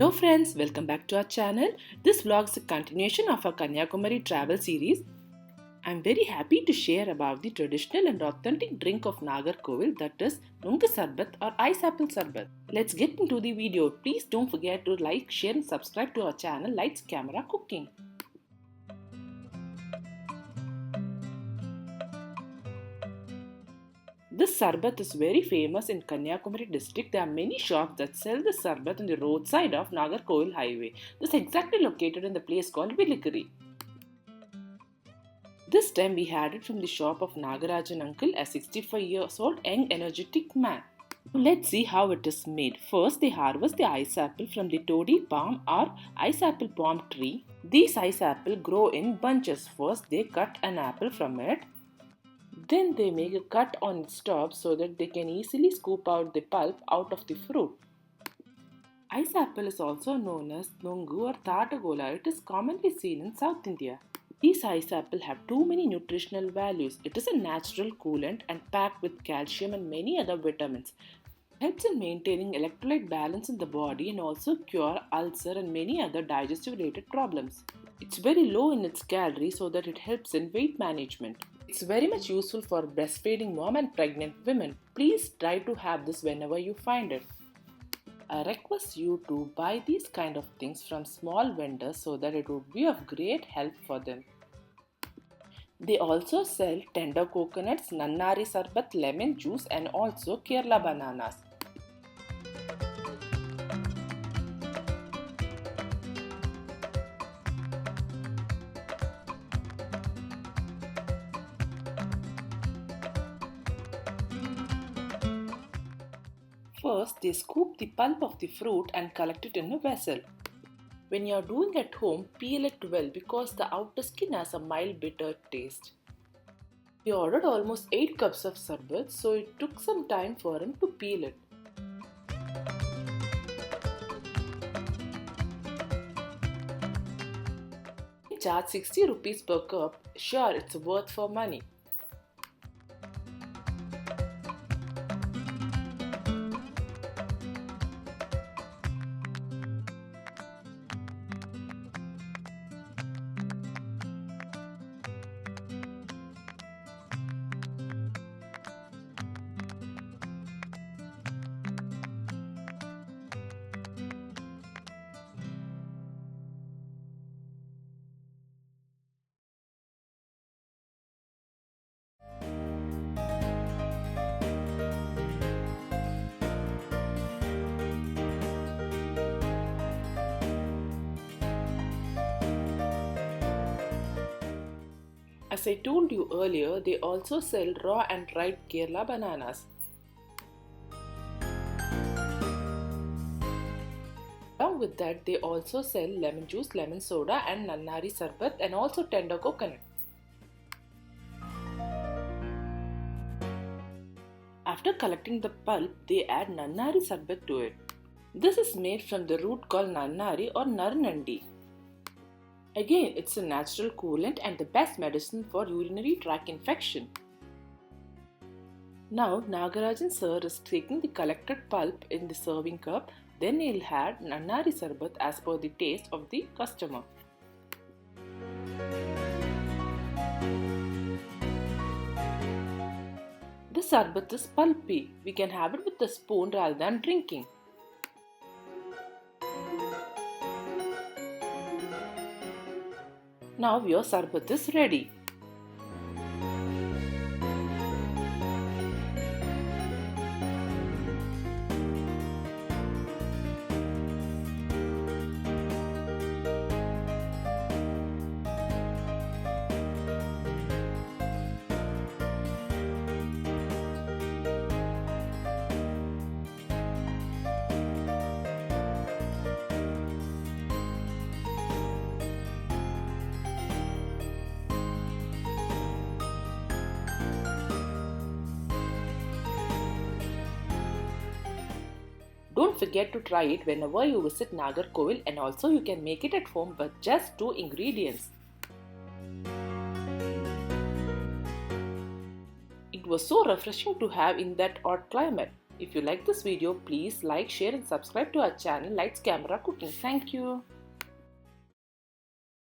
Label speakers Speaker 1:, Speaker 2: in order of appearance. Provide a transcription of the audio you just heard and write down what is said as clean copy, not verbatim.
Speaker 1: Hello friends, welcome back to our channel. This vlog is a continuation of our Kanyakumari travel series. I'm very happy to share about the traditional and authentic drink of Nagarkovil, that is Nungu Sarbat or Ice Apple Sarbat. Let's get into the video. Please don't forget to like, share and subscribe to our channel Lights Camera Cooking. This sarbat is very famous in Kanyakumari district. There are many shops that sell the sarbat on the roadside of Nagarkovil highway. This is exactly located in the place called Vilikuri. This time we had it from the shop of Nagarajan uncle, a 65 years old young energetic man. Let's see how it is made. First they harvest the ice apple from the toddy palm or ice apple palm tree. These ice apples grow in bunches. First they cut an apple from it. Then they make a cut on its top so that they can easily scoop out the pulp out of the fruit. Ice apple is also known as Nungu or Tatagola. It is commonly seen in South India. These ice apples have too many nutritional values. It is a natural coolant and packed with calcium and many other vitamins. It helps in maintaining electrolyte balance in the body and also cure ulcer and many other digestive related problems. It's very low in its calories so that it helps in weight management. It's very much useful for breastfeeding mom and pregnant women. Please try to have this whenever you find it. I request you to buy these kind of things from small vendors so that it would be of great help for them. They also sell tender coconuts, Nannari Sarbat, lemon juice and also Kerala bananas. First, they scoop the pulp of the fruit and collect it in a vessel. When you are doing at home, peel it well because the outer skin has a mild bitter taste. We ordered almost 8 cups of sarbat, so it took some time for him to peel it. He charged 60 rupees per cup. Sure, it's worth for money. As I told you earlier, they also sell raw and ripe Kerala bananas. Along with that, they also sell lemon juice, lemon soda and Nannari Sarbat and also tender coconut. After collecting the pulp, they add Nannari Sarbat to it. This is made from the root called Nannari or Narnandi. Again, it's a natural coolant and the best medicine for urinary tract infection. Now, Nagarajan sir is taking the collected pulp in the serving cup. Then he'll add Nannari Sarbat as per the taste of the customer. The sarbat is pulpy. We can have it with a spoon rather than drinking. Now your sarbat is ready. Don't forget to try it whenever you visit Nagarkovil, and also you can make it at home with just 2 ingredients. It was so refreshing to have in that hot climate. If you like this video, please like, share and subscribe to our channel Lights Camera Cooking. Thank you.